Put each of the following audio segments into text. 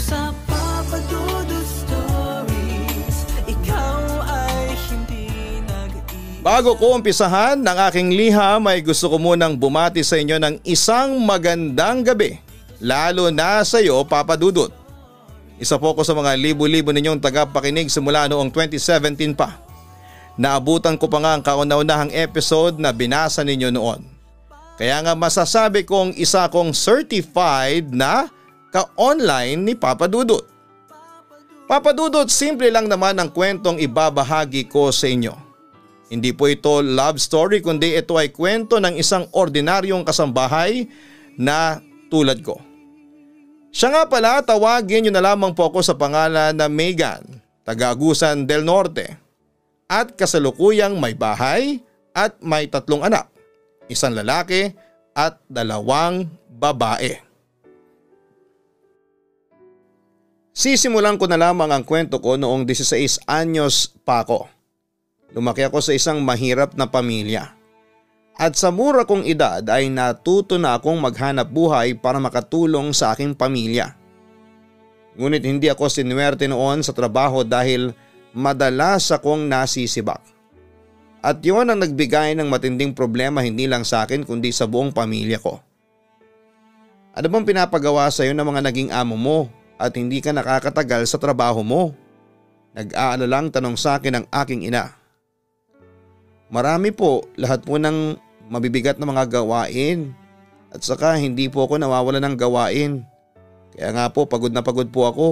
sa Papa Dudut Stories, ikaw ay hindi nag-iisa. Bago ko umpisahan ng aking liham ay gusto ko munang bumati sa inyo ng isang magandang gabi. Lalo na sa iyo, Papa Dudut. Isa po ko sa mga libo-libo ninyong tagapakinig simula noong 2017 pa. Naabutan ko pa nga ang kauna-unahang episode na binasa ninyo noon. Kaya nga masasabi kong isa kong certified na ka-online ni Papa Dudut. Papa Dudut, simple lang naman ang kwentong ibabahagi ko sa inyo. Hindi po ito love story kundi ito ay kwento ng isang ordinaryong kasambahay na tulad ko. Siya nga pala, tawagin niyo na lamang po ako sa pangalan na Megan, taga Agusan del Norte. At kasalukuyang may bahay at may 3 anak. Isang lalaki at 2 babae. Sisimulan ko na lamang ang kwento ko noong 16 anyos pa ako. Lumaki ako sa isang mahirap na pamilya. At sa mura kong edad ay natuto na akong maghanap buhay para makatulong sa aking pamilya. Ngunit hindi ako sinuwerte noon sa trabaho dahil madalas akong nasisibak. At yun ang nagbigay ng matinding problema hindi lang sa akin kundi sa buong pamilya ko. Ano bang pinapagawa sa iyo ng mga naging amo mo at hindi ka nakakatagal sa trabaho mo? Nag-aalalang tanong sa akin ng aking ina. Marami po, lahat po ng mabibigat na mga gawain at saka hindi po ako nawawala ng gawain. Kaya nga po pagod na pagod po ako.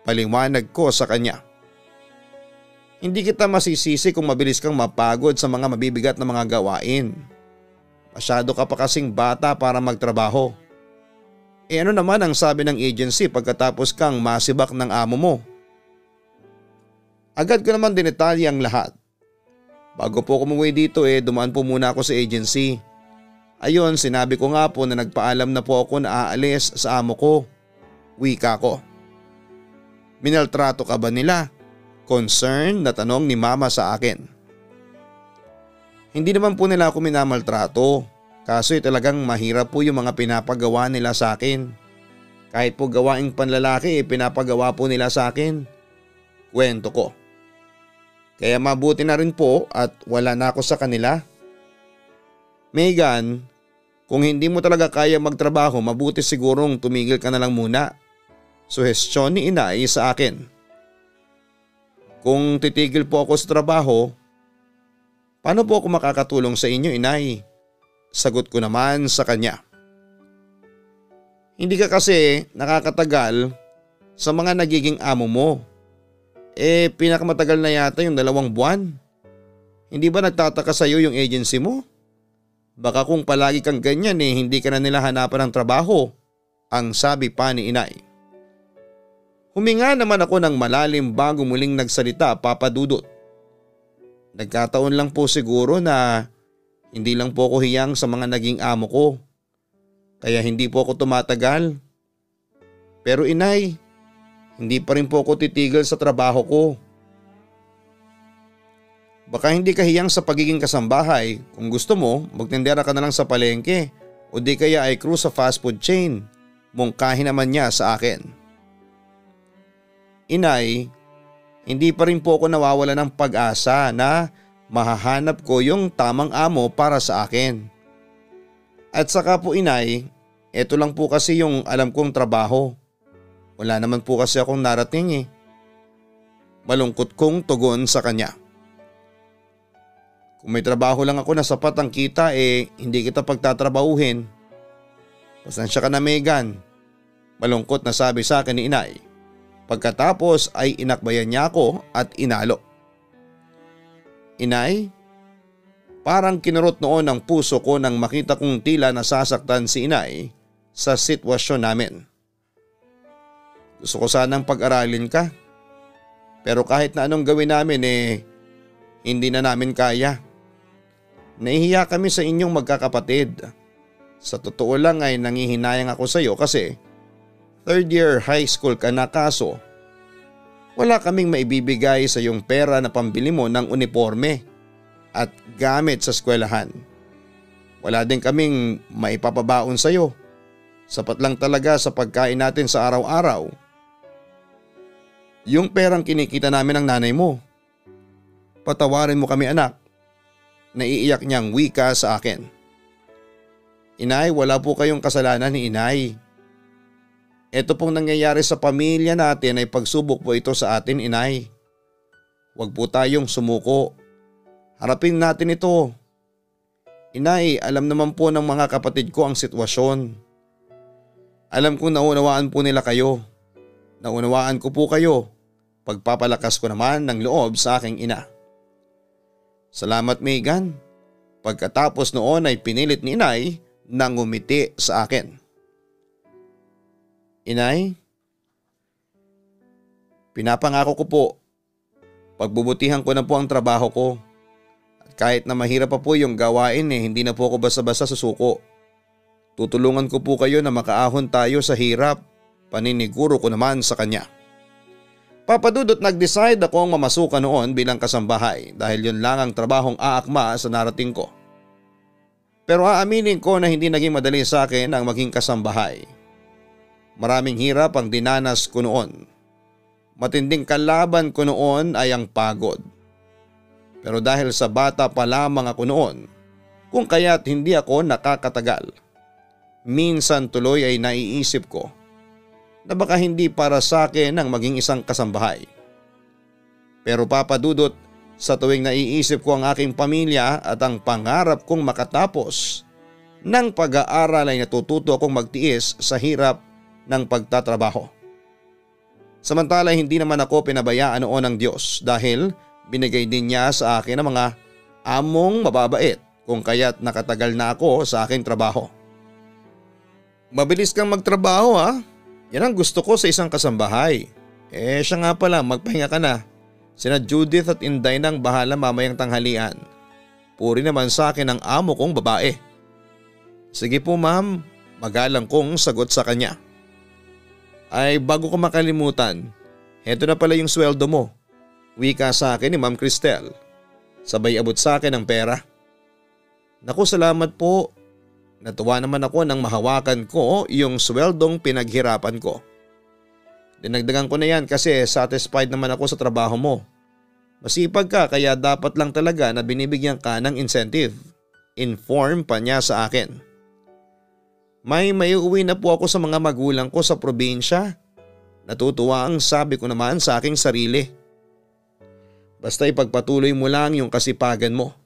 Paliwanag ko sa kanya. Hindi kita masisisi kung mabilis kang mapagod sa mga mabibigat na mga gawain. Masyado ka pa kasing bata para magtrabaho. Ano naman ang sabi ng agency pagkatapos kang masibak ng amo mo? Agad ko naman dinetalye ang lahat. Bago po umuwi dito dumaan po muna ako sa agency. Ayun, sinabi ko nga po na nagpaalam na po ako na aalis sa amo ko. Wika ko. Minaltrato ka ba nila? Concern na tanong ni mama sa akin. Hindi naman po nila ako minamaltrato. Kaso talagang mahirap po yung mga pinapagawa nila sa akin. Kahit po gawaing panlalaki pinapagawa po nila sa akin. Kwento ko. Kaya mabuti na rin po at wala na ako sa kanila. Megan, kung hindi mo talaga kaya magtrabaho mabuti sigurong tumigil ka na lang muna. Suhestyon ni inay sa akin. Kung titigil po ako sa trabaho, paano po ako makakatulong sa inyo, inay? Sagot ko naman sa kanya. Hindi ka kasi nakakatagal sa mga nagiging amo mo. Pinakamatagal na yata yung 2 buwan. Hindi ba nagtataka sa iyo yung agency mo? Baka kung palagi kang ganyan hindi ka na nila hanapan ng trabaho, ang sabi pa ni inay. Huminga naman ako ng malalim bago muling nagsalita, Papa Dudut. Nagkataon lang po siguro na hindi lang po ako hiyang sa mga naging amo ko. Kaya hindi po ako tumatagal. Pero inay, hindi pa rin po ako titigil sa trabaho ko. Baka hindi ka hiyang sa pagiging kasambahay. Kung gusto mo, magtindera ka na lang sa palengke o di kaya ay crew sa fast food chain. Mungkahin naman niya sa akin. Inay, hindi pa rin po ako nawawala ng pag-asa na mahahanap ko yung tamang amo para sa akin. At saka po inay, eto lang po kasi yung alam kong trabaho. Wala naman po kasi akong narating Malungkot kong tugon sa kanya. Kung may trabaho lang ako na sapat ang kita hindi kita pagtatrabahuhin. Pasensya ka na Megan. Malungkot na sabi sa akin ni inay. Pagkatapos ay inakbayan niya ako at inalo. Inay, parang kinurot noon ang puso ko nang makita kong tila nasasaktan si inay sa sitwasyon namin. Gusto ko sanang pag-aralin ka. Pero kahit na anong gawin namin hindi na namin kaya. Nahihiya kami sa inyong magkakapatid. Sa totoo lang ay nangihinayang ako sa iyo kasi 3rd year high school ka na kaso wala kaming maibibigay sa iyong pera na pambili mo ng uniforme at gamit sa eskwelahan. Wala din kaming maipapabaon sa iyo. Sapat lang talaga sa pagkain natin sa araw-araw Yung perang kinikita namin ng nanay mo. Patawarin mo kami anak. Naiiyak niyang wika sa akin. Inay, wala po kayong kasalanan ni inay. Ito pong nangyayari sa pamilya natin ay pagsubok po ito sa atin inay. Huwag po tayong sumuko. Harapin natin ito. Inay, alam naman po ng mga kapatid ko ang sitwasyon. Alam kong naunawaan po nila kayo. Naunawaan ko po kayo. Pagpapalakas ko naman ng loob sa aking ina. Salamat Megan. Pagkatapos noon ay pinilit ni inay na ngumiti sa akin. Inay, pinapangako ko po, pagbubutihan ko na po ang trabaho ko. At kahit na mahirap pa po yung gawain hindi na po ako basta-basta susuko. Tutulungan ko po kayo na makaahon tayo sa hirap, paniniguro ko naman sa kanya. Papa Dudut, nag-decide akong mamasukan noon bilang kasambahay dahil yun lang ang trabahong aakma sa narating ko. Pero aaminin ko na hindi naging madali sa akin ang maging kasambahay. Maraming hirap ang dinanas ko noon. Matinding kalaban ko noon ay ang pagod. Pero dahil sa bata pa lamang ako noon, kung kaya't hindi ako nakakatagal, minsan tuloy ay naiisip ko na baka hindi para sa akin ang maging isang kasambahay. Pero Papa Dudut, sa tuwing naiisip ko ang aking pamilya at ang pangarap kong makatapos ng pag-aaral ay natututo akong magtiis sa hirap ng pagtatrabaho. Samantala hindi naman ako pinabayaan noon ng Diyos dahil binigay din niya sa akin ang mga among mababait kung kaya't nakatagal na ako sa aking trabaho. Mabilis kang magtrabaho ha? Yan ang gusto ko sa isang kasambahay. Siya nga pala, magpahinga ka na. Sina Judith at Inday nang bahala mamayang tanghalian. Puri naman sa akin ang amo kong babae. Sige po ma'am, magalang kong sagot sa kanya. Ay bago ko makalimutan, heto na pala yung sweldo mo. Wika sa akin ni Ma'am Cristel. Sabay abot sa akin ang pera. Naku, salamat po. Natuwa naman ako nang mahawakan ko yung sweldong pinaghirapan ko. Dinagdagan ko na yan kasi satisfied naman ako sa trabaho mo. Masipag ka kaya dapat lang talaga na binibigyan ka ng incentive. Inform pa niya sa akin. May maiuwi na po ako sa mga magulang ko sa probinsya. Natutuwa ang sabi ko naman sa aking sarili. Basta ipagpatuloy mo lang yung kasipagan mo.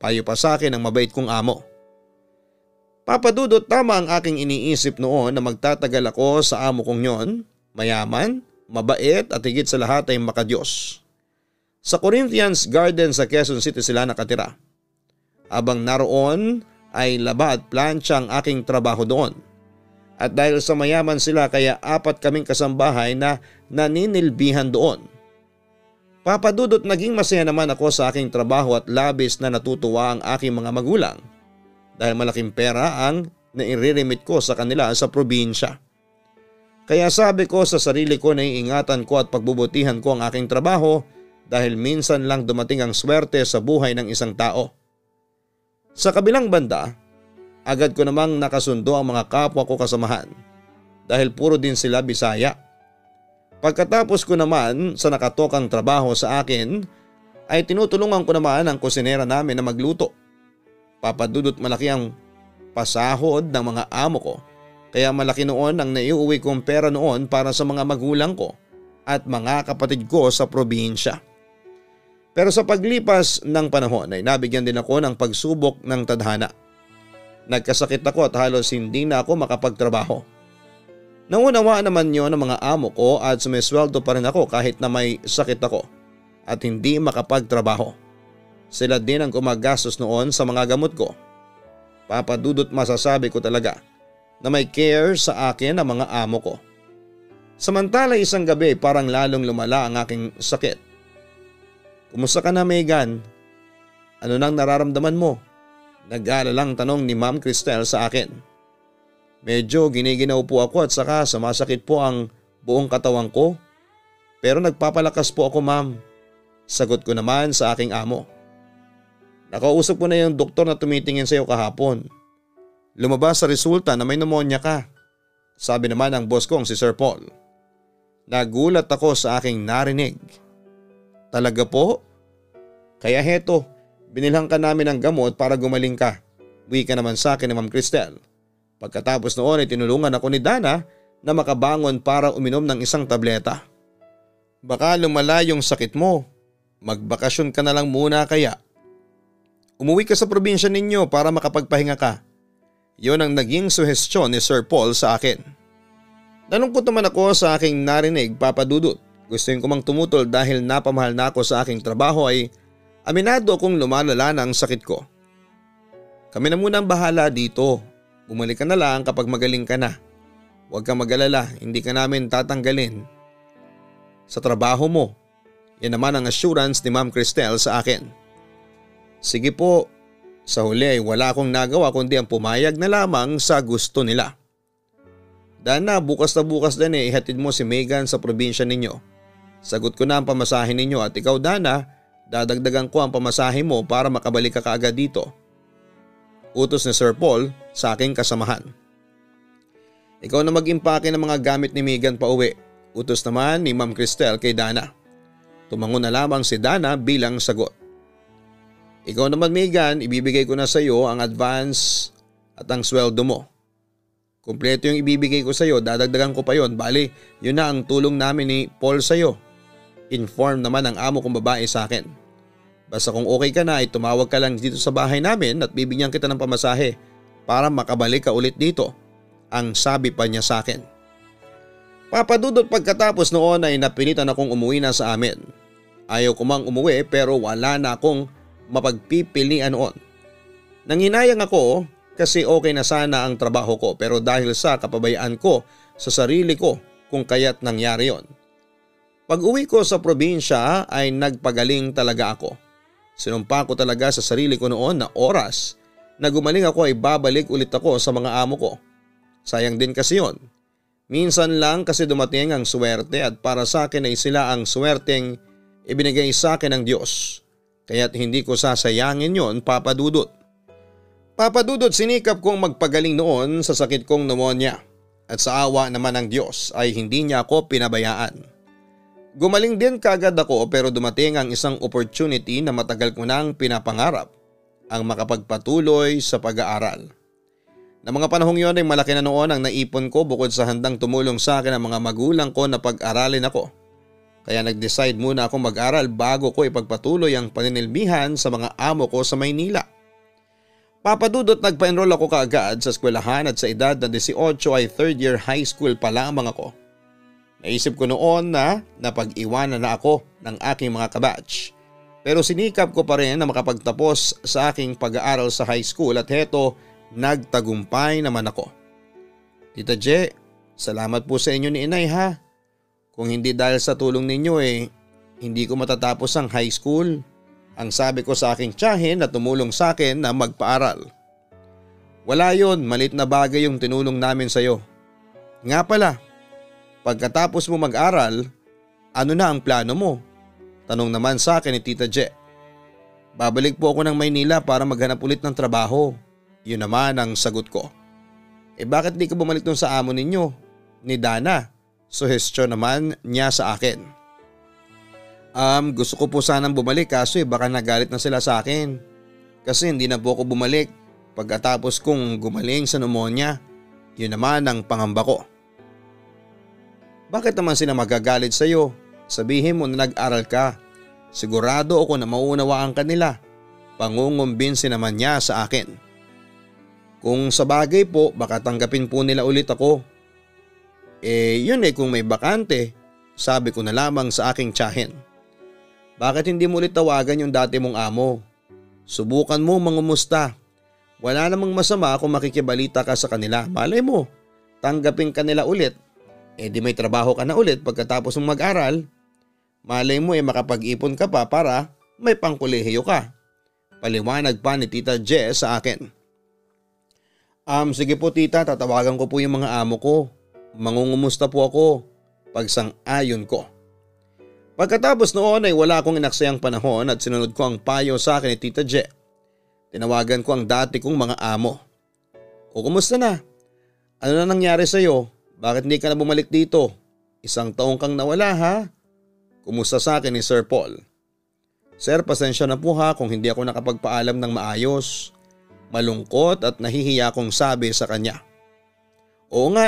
Payo pa sa akin ang mabait kong amo. Papa Dudut, tama ang aking iniisip noon na magtatagal ako sa amo kong yon. Mayaman, mabait at higit sa lahat ay makadiyos. Sa Corinthians Garden sa Quezon City sila nakatira. Habang naroon ay laba at plancha ang aking trabaho doon. At dahil sa mayaman sila kaya 4 kaming kasambahay na naninilbihan doon. Papa Dudut, naging masaya naman ako sa aking trabaho at labis na natutuwa ang aking mga magulang. Dahil malaking pera ang nairiremit ko sa kanila sa probinsya. Kaya sabi ko sa sarili ko na iingatan ko at pagbubutihan ko ang aking trabaho dahil minsan lang dumating ang swerte sa buhay ng isang tao. Sa kabilang banda, agad ko namang nakasundo ang mga kapwa ko kasamahan dahil puro din sila Bisaya. Pagkatapos ko naman sa nakatokang trabaho sa akin ay tinutulungan ko naman ang kusinera namin na magluto. Papa Dudut, malaki ang pasahod ng mga amo ko. Kaya malaki noon ang naiuwi kong pera noon para sa mga magulang ko at mga kapatid ko sa probinsya. Pero sa paglipas ng panahon ay nabigyan din ako ng pagsubok ng tadhana. Nagkasakit ako at halos hindi na ako makapagtrabaho. Naunawaan naman yun ng mga amo ko at sumisweldo pa rin ako kahit na may sakit ako at hindi makapagtrabaho. Sila din ang gumagastos noon sa mga gamot ko. Papa Dudut, masasabi ko talaga na may care sa akin ang mga amo ko. Samantala isang gabi parang lalong lumala ang aking sakit. Kumusta ka na Megan? Ano nang nararamdaman mo? Nag-aalalang tanong ni Ma'am Cristel sa akin. Medyo giniginaw po ako at saka sumasakit po ang buong katawan ko. Pero nagpapalakas po ako ma'am. Sagot ko naman sa aking amo. Nakausap ko na yung doktor na tumitingin sa iyo kahapon. Lumabas sa resulta na may pneumonia ka. Sabi naman ng boss kong si Sir Paul. Nagulat ako sa aking narinig. Talaga po? Kaya heto, binilhan ka namin ng gamot para gumaling ka. Wika naman sa akin ni Ma'am Cristel. Pagkatapos noon ay tinulungan ako ni Dana na makabangon para uminom ng isang tableta. Baka lumala yung sakit mo. Magbakasyon ka na lang muna kaya. Umuwi ka sa probinsya ninyo para makapagpahinga ka. Yon ang naging suhestyon ni Sir Paul sa akin. Nalungkot naman ako sa aking narinig, Papa Dudut. Gustuin ko mang tumutol dahil napamahal na ako sa aking trabaho ay aminado akong lumalala na ang sakit ko. Kami na muna ang bahala dito. Bumalik ka na lang kapag magaling ka na. Huwag kang mag-alala, hindi ka namin tatanggalin sa trabaho mo. Yan naman ang assurance ni Ma'am Cristel sa akin. Sige po, sa huli ay wala akong nagawa kundi ang pumayag na lamang sa gusto nila. Dana, bukas na bukas din ihatid mo si Megan sa probinsya ninyo. Sagot ko na ang pamasahe ninyo at ikaw Dana, dadagdagan ko ang pamasahe mo para makabalik ka kaagad dito. Utos ni Sir Paul sa aking kasamahan. Ikaw na mag-impake ng mga gamit ni Megan pa uwi. Utos naman ni Ma'am Cristel kay Dana. Tumango na lamang si Dana bilang sagot. Ikaw naman Megan, ibibigay ko na sa iyo ang advance at ang sweldo mo. Kumpleto yung ibibigay ko sa iyo, dadagdagan ko pa yon. Bali, yun na ang tulong namin ni Paul sa iyo. Inform naman ang amo kong babae sa akin. Basta kung okay ka na ay tumawag ka lang dito sa bahay namin at bibigyan kita ng pamasahe para makabalik ka ulit dito. Ang sabi pa niya sa akin. Papadudot pagkatapos noon ay napilitan akong umuwi na sa amin. Ayaw ko mang umuwi pero wala na akong mapagpipilian noon. Nanginayang ako kasi okay na sana ang trabaho ko pero dahil sa kapabayaan ko sa sarili ko kung kaya't nangyari yon. Pag uwi ko sa probinsya ay nagpagaling talaga ako. Sinumpa ko talaga sa sarili ko noon na oras na gumaling ako ay babalik ulit ako sa mga amo ko. Sayang din kasi yon. Minsan lang kasi dumating ang swerte at para sa akin ay sila ang swerteng ibinigay sa akin ng Diyos. Kaya't hindi ko sasayangin yon, Papa Dudut. Papa Dudut, sinikap kong magpagaling noon sa sakit kong pneumonia at sa awa naman ng Diyos ay hindi niya ako pinabayaan. Gumaling din kagad ako pero dumating ang isang opportunity na matagal ko nang pinapangarap, ang makapagpatuloy sa pag-aaral. Na mga panahong yon ay malaki na noon ang naipon ko bukod sa handang tumulong sa akin ang mga magulang ko na pag-aralin ako. Kaya nag-decide muna akong mag-aral bago ko ipagpatuloy ang paninilbihan sa mga amo ko sa Maynila. Papadudot, nagpa-enroll ako kaagad sa eskwelahan at sa edad na 18 ay third year high school pa lamang ako. Naisip ko noon na napag-iwanan na ako ng aking mga kabatch. Pero sinikap ko pa rin na makapagtapos sa aking pag-aaral sa high school at heto nagtagumpay naman ako. Tita Je, salamat po sa inyo ni Inay ha. Kung hindi dahil sa tulong ninyo hindi ko matatapos ang high school. Ang sabi ko sa aking tiyahin na tumulong sa akin na magpaaral. Wala yon, maliit na bagay yung tinulong namin sa iyo. Nga pala, pagkatapos mo mag-aral, ano na ang plano mo? Tanong naman sa akin ni Tita Je. Babalik po ako ng Maynila para maghanap ulit ng trabaho. Yun naman ang sagot ko. Bakit di ka bumalik dun sa amo ninyo? Ni Dana. Suhestyon naman niya sa akin. Gusto ko po sanang bumalik kaso baka nagalit na sila sa akin. Kasi hindi na po ako bumalik pagkatapos kong gumaling sa pneumonia. Yun naman ang pangamba ko. Bakit naman sila magagalit sa iyo? Sabihin mo na nag-aral ka. Sigurado ako na mauunawaan ka nila. Pangungumbinsi naman niya sa akin. Kung sa bagay po, baka tanggapin po nila ulit ako. Yun kung may bakante, sabi ko na lamang sa aking tiyahin. Bakit hindi mo ulit tawagan yung dati mong amo? Subukan mo mangumusta. Wala namang masama kung makikibalita ka sa kanila. Malay mo, tanggapin ka nila ulit. Di may trabaho ka na ulit pagkatapos mong mag-aral. Malay mo makapag-ipon ka pa para may pangkolehiyo ka. Paliwanag pa ni Tita Je sa akin. Sige po tita, tatawagan ko po yung mga amo ko. Mangungumusta po ako. Pagsang-ayon ko. Pagkatapos noon ay wala akong inaksayang panahon at sinunod ko ang payo sa akin ni Tita Je. Tinawagan ko ang dati kong mga amo. O kumusta na? Ano na nangyari sa iyo? Bakit hindi ka na bumalik dito? Isang taong kang nawala ha? Kumusta sa akin ni Sir Paul? Sir, pasensya na po ha kung hindi ako nakapagpaalam ng maayos. Malungkot at nahihiya kong sabi sa kanya. Oo nga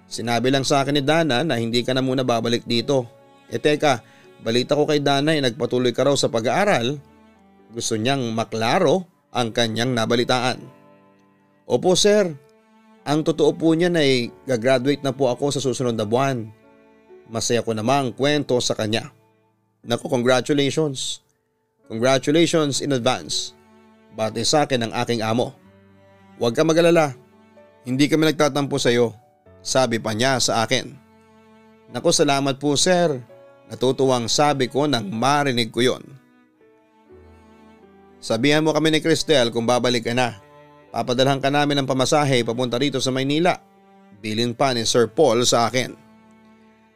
sinabi lang sa akin ni Dana na hindi ka na muna babalik dito. Teka, balita ko kay Dana ay nagpatuloy ka raw sa pag-aaral. Gusto niyang maklaro ang kanyang nabalitaan. Opo sir, ang totoo po niyan ay gagraduate na po ako sa susunod na buwan. Masaya ko namang kwento sa kanya. Naku, congratulations. Congratulations in advance. Bati sa akin ng aking amo. Huwag ka mag-alala. Hindi kami nagtatampo sa iyo. Sabi pa niya sa akin. Naku, salamat po sir. Natutuwang sabi ko nang marinig ko yon. Sabihan mo kami ni Cristel kung babalik ka na. Papadalhan ka namin ng pamasahe papunta rito sa Maynila. Bilin pa ni Sir Paul sa akin.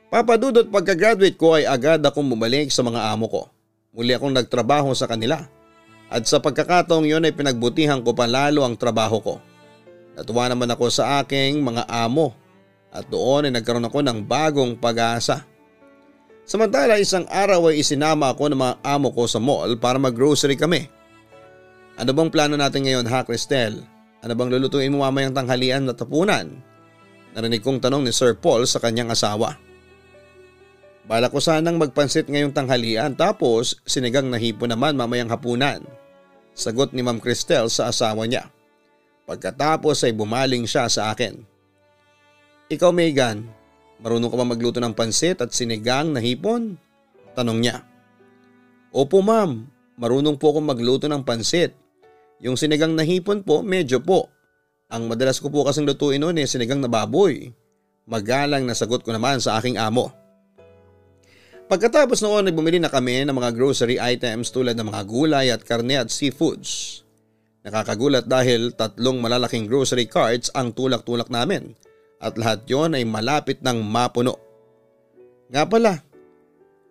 Papadudot pagka-graduate ko ay agad akong bumalik sa mga amo ko. Muli akong nagtrabaho sa kanila. At sa pagkakataong yon ay pinagbutihan ko palalo ang trabaho ko. Natuwa naman ako sa aking mga amo. At doon ay nagkaroon ako ng bagong pag-asa. Samantala isang araw ay isinama ako ng mga amo ko sa mall para mag-grocery kami. Ano bang plano natin ngayon ha Cristel? Ano bang lulutuin mo mamayang tanghalian at hapunan? Narinig kong tanong ni Sir Paul sa kanyang asawa. Bala ko sanang magpansit ngayong tanghalian tapos sinigang na hipon naman mamayang hapunan. Sagot ni Ma'am Cristel sa asawa niya. Pagkatapos ay bumaling siya sa akin. Ikaw Megan, marunong ka ba magluto ng pansit at sinigang na hipon? Tanong niya. Opo ma'am, marunong po akong magluto ng pansit. Yung sinigang na hipon po, medyo po. Ang madalas ko po kasing lutuin noon sinigang na baboy. Magalang na sagot ko naman sa aking amo. Pagkatapos noon ay bumili na kami ng mga grocery items tulad ng mga gulay at karne at seafoods. Nakakagulat dahil 3 malalaking grocery carts ang tulak-tulak namin at lahat yon ay malapit ng mapuno. Nga pala,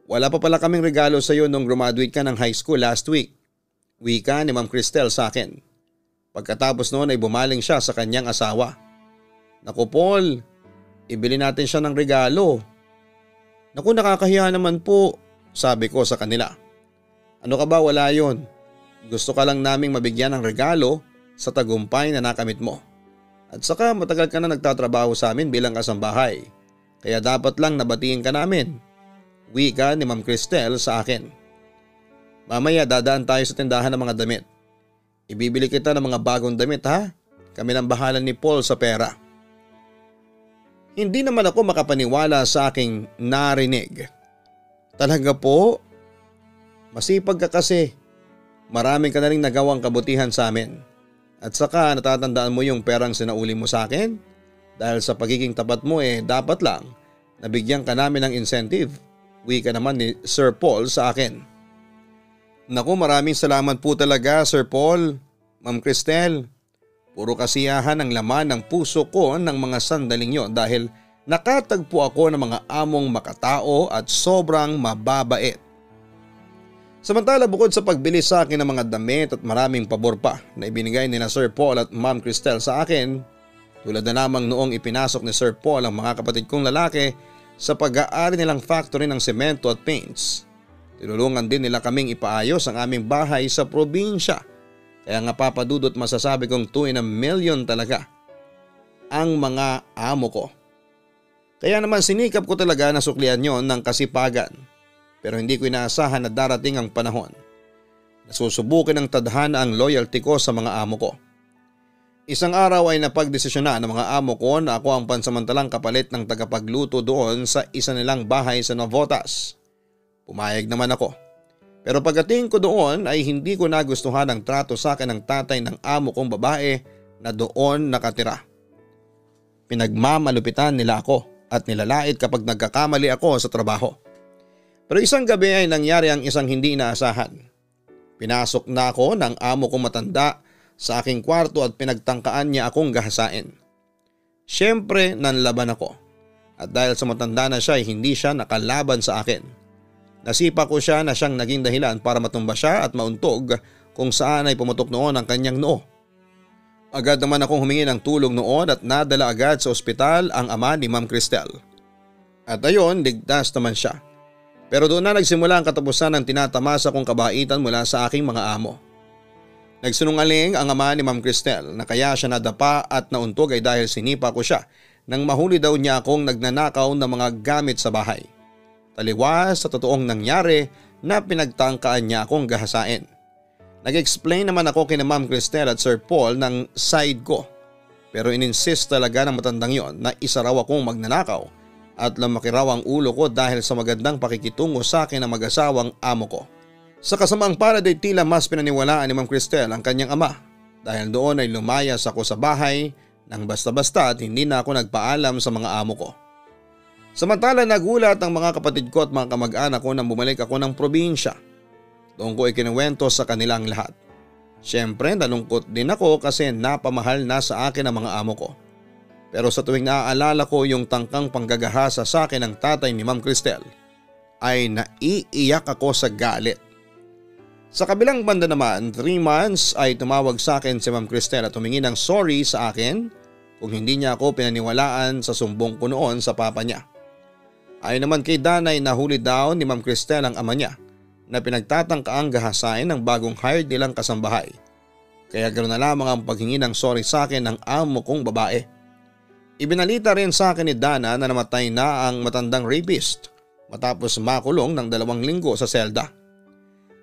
wala pa pala kaming regalo sa iyo nung graduate ka ng high school last week. Wika ni Ma'am Cristel sa akin. Pagkatapos noon ay bumaling siya sa kanyang asawa. Naku Paul, ibili natin siya ng regalo. Naku, nakakahiya naman po, sabi ko sa kanila. Ano ka ba, wala yon. Gusto ka lang naming mabigyan ng regalo sa tagumpay na nakamit mo. At saka matagal ka na nagtatrabaho sa amin bilang kasambahay. Kaya dapat lang nabatiin ka namin. Wika ni Ma'am Cristel sa akin. Mamaya dadaan tayo sa tindahan ng mga damit. Ibibili kita ng mga bagong damit ha. Kami nang bahala ni Paul sa pera. Hindi naman ako makapaniwala sa aking narinig. Talaga po? Masipag ka kasi. Maraming ka na rin nagawang kabutihan sa amin. At saka natatandaan mo yung perang sinauli mo sa akin? Dahil sa pagiging tapat mo dapat lang nabigyan ka namin ng incentive. Wika naman ni Sir Paul sa akin. Naku, maraming salamat po talaga Sir Paul, Ma'am Cristel. Puro kasiyahan ang laman ng puso ko ng mga sandaling yon dahil nakatagpo ako ng mga among makatao at sobrang mababait. Samantala bukod sa pagbili sa akin ng mga damit at maraming pabor pa na ibinigay ni na Sir Paul at Ma'am Cristel sa akin, tulad na lamang noong ipinasok ni Sir Paul ang mga kapatid kong lalaki sa pag-aari nilang factory ng semento at paints. Tinulungan din nila kaming ipaayos ang aming bahay sa probinsya. Kaya nga papadudot masasabi kong 2 in a million talaga ang mga amo ko. Kaya naman sinikap ko talaga na suklian yon ng kasipagan. Pero hindi ko inaasahan na darating ang panahon. Nasusubukin ng tadhana ang loyalty ko sa mga amo ko. Isang araw ay napagdesisyonan ng mga amo ko na ako ang pansamantalang kapalit ng tagapagluto doon sa isa nilang bahay sa Navotas. Pumayag naman ako. Pero pagdating ko doon ay hindi ko nagustuhan ang trato sa akin ng tatay ng amo kong babae na doon nakatira. Pinagmamalupitan nila ako at nilalait kapag nagkakamali ako sa trabaho. Pero isang gabi ay nangyari ang isang hindi inaasahan. Pinasok na ako ng amo kong matanda sa aking kwarto at pinagtangkaan niya akong gahasain. Siyempre nanlaban ako at dahil sa matanda na siya ay hindi siya nakalaban sa akin. Nasipa ko siya na siyang naging dahilan para matumba siya at mauntog kung saan ay pumutok noon ang kanyang noo. Agad naman akong humingi ng tulong noon at nadala agad sa ospital ang ama ni Ma'am Cristel. At ayon, ligtas naman siya. Pero doon na nagsimula ang katapusan ng tinatamasa kong kabaitan mula sa aking mga amo. Nagsinungaling ang ama ni Ma'am Cristel na kaya siya nadapa at nauntog ay dahil sinipa ko siya nang mahuli daw niya akong nagnanakaw ng mga gamit sa bahay. Taliwas sa totoong nangyari na pinagtangkaan niya akong gahasain. Nag-explain naman ako kina Ma'am Cristel at Sir Paul ng side ko. Pero ininsist talaga ng matandang yon na isa raw akong magnanakaw at lumaki raw ang ulo ko dahil sa magandang pakikitungo sa akin ng mag-asawang amo ko. Sa kasamaang palad ay tila mas pinaniwalaan ni Ma'am Cristel ang kanyang ama dahil doon ay lumayas ako sa bahay nang basta-basta at hindi na ako nagpaalam sa mga amo ko. Samantala nagulat ang mga kapatid ko at mga kamag-anak ko nang bumalik ako ng probinsya. Doon ko ikinuwento sa kanilang lahat. Siyempre nalungkot din ako kasi napamahal na sa akin ang mga amo ko. Pero sa tuwing naaalala ko yung tangkang panggagahasa sa akin ng tatay ni Ma'am Cristel, ay naiiyak ako sa galit. Sa kabilang banda naman, 3 months ay tumawag sa akin si Ma'am Cristel at humingi ng sorry sa akin kung hindi niya ako pinaniwalaan sa sumbong ko noon sa papa niya. Ayon naman kay Danay, nahuli daw ni Ma'am Cristel ang ama niya na pinagtatangkaang gahasain ng bagong hired nilang kasambahay. Kaya ganoon na lamang ang paghingi ng sorry sa akin ng amo kong babae. Ibinalita rin sa akin ni Dana na namatay na ang matandang rapist matapos makulong ng 2 linggo sa selda.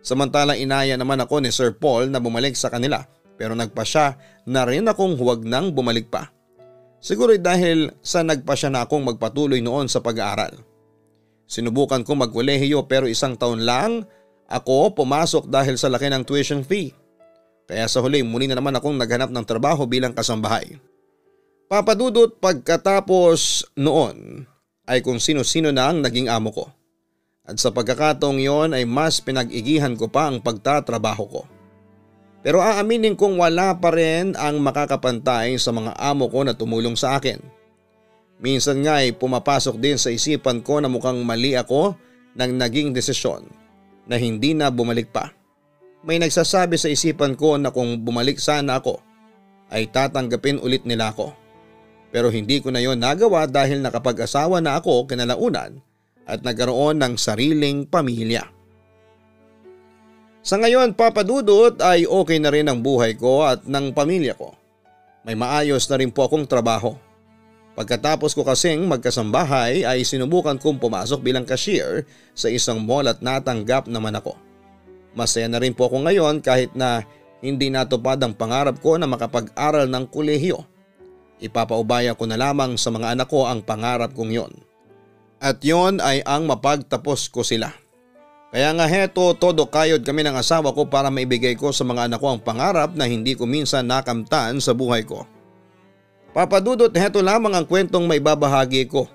Samantalang inaya naman ako ni Sir Paul na bumalik sa kanila pero nagpasya na rin akong huwag nang bumalik pa. Siguro dahil sa nagpasya na akong magpatuloy noon sa pag-aaral. Sinubukan kong magkolehiyo pero 1 taon lang ako pumasok dahil sa laki ng tuition fee. Kaya sa huli muli na naman akong naghanap ng trabaho bilang kasambahay. Papadudot pagkatapos noon ay kung sino-sino na ang naging amo ko. At sa pagkakataong yon ay mas pinag-igihan ko pa ang pagtatrabaho ko. Pero aaminin kong wala pa rin ang makakapantay sa mga amo ko na tumulong sa akin. Minsan nga ay pumapasok din sa isipan ko na mukhang mali ako nang naging desisyon na hindi na bumalik pa. May nagsasabi sa isipan ko na kung bumalik sana ako ay tatanggapin ulit nila ako. Pero hindi ko na yon nagawa dahil nakapag-asawa na ako kinalaunan at nagkaroon ng sariling pamilya. Sa ngayon, papadudot ay okay na rin ang buhay ko at ng pamilya ko. May maayos na rin po akong trabaho. Pagkatapos ko kasing magkasambahay ay sinubukan kong pumasok bilang cashier sa isang mall at natanggap naman ako. Masaya na rin po ako ngayon kahit na hindi natupad ang pangarap ko na makapag-aral ng kolehiyo. Ipapaubaya ko na lamang sa mga anak ko ang pangarap kong yon. At yon ay ang mapagtapos ko sila. Kaya nga heto, todo kayod kami ng asawa ko para maibigay ko sa mga anak ko ang pangarap na hindi ko minsan nakamtan sa buhay ko. Papadudot, heto lamang ang kwentong maibabahagi ko.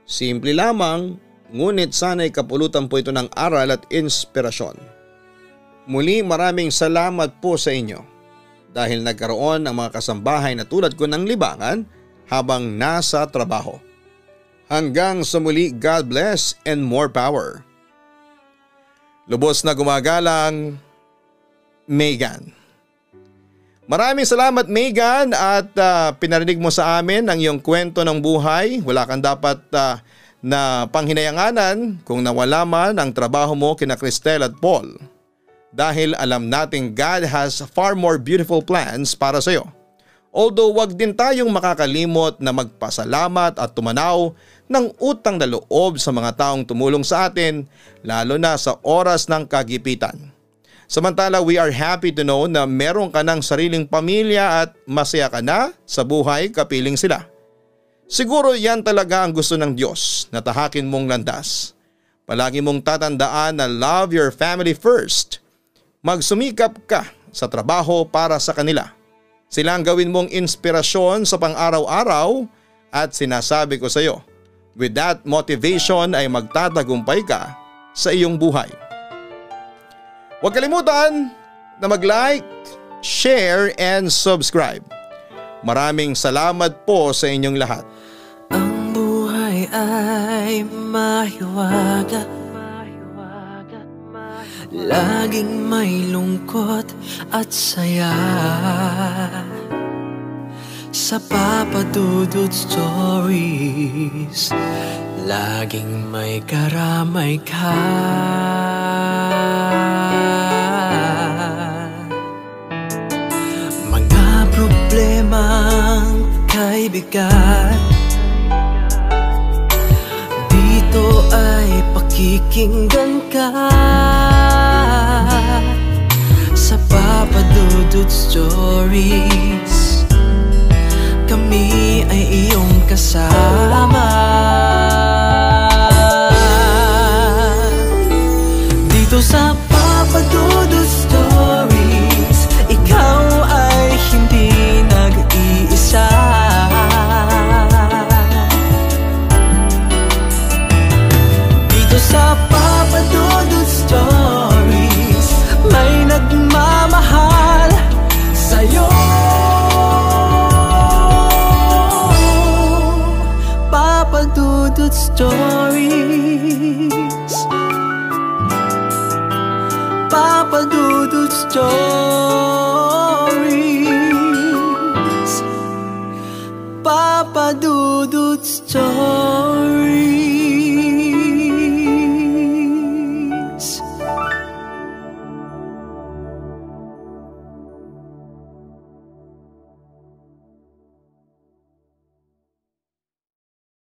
Simple lamang, ngunit sana'y kapulutan po ito ng aral at inspirasyon. Muli maraming salamat po sa inyo dahil nagkaroon ng mga kasambahay na tulad ko ng libangan habang nasa trabaho. Hanggang sa muli, God bless and more power. Lubos na gumagalang, Megan. Maraming salamat, Megan, at pinarinig mo sa amin ang iyong kwento ng buhay. Wala kang dapat na panghinayanganan kung nawala man ang trabaho mo kina Cristel at Paul. Dahil alam nating God has far more beautiful plans para sa iyo. Although wag din tayong makakalimot na magpasalamat at tumanaw ng utang na loob sa mga taong tumulong sa atin, lalo na sa oras ng kagipitan. Samantala, we are happy to know na meron ka ng sariling pamilya at masaya ka na sa buhay kapiling sila. Siguro yan talaga ang gusto ng Diyos na tahakin mong landas. Palagi mong tatandaan na love your family first. Magsumikap ka sa trabaho para sa kanila. Sila ang gawin mong inspirasyon sa pang-araw-araw at sinasabi ko sa iyo, with that motivation ay magtatagumpay ka sa iyong buhay. Huwag kalimutan na mag-like, share and subscribe. Maraming salamat po sa inyong lahat. Ang buhay ay mahiwaga, laging may lungkot at saya. Sa Papa Dudut Stories, laging may karamay ka. Mga problemang kay bigat, dito ay pakikinggan ka. Sa Papa Dudut Stories, kami ay iyong kasama. Dito sa Papa Dudut Stories, ikaw ay hindi nag-iisa. Dito sa Papa Dudut Stories, may nagmamahal sa'yo. Papa Dudut Stories, Papa Dudut Stories.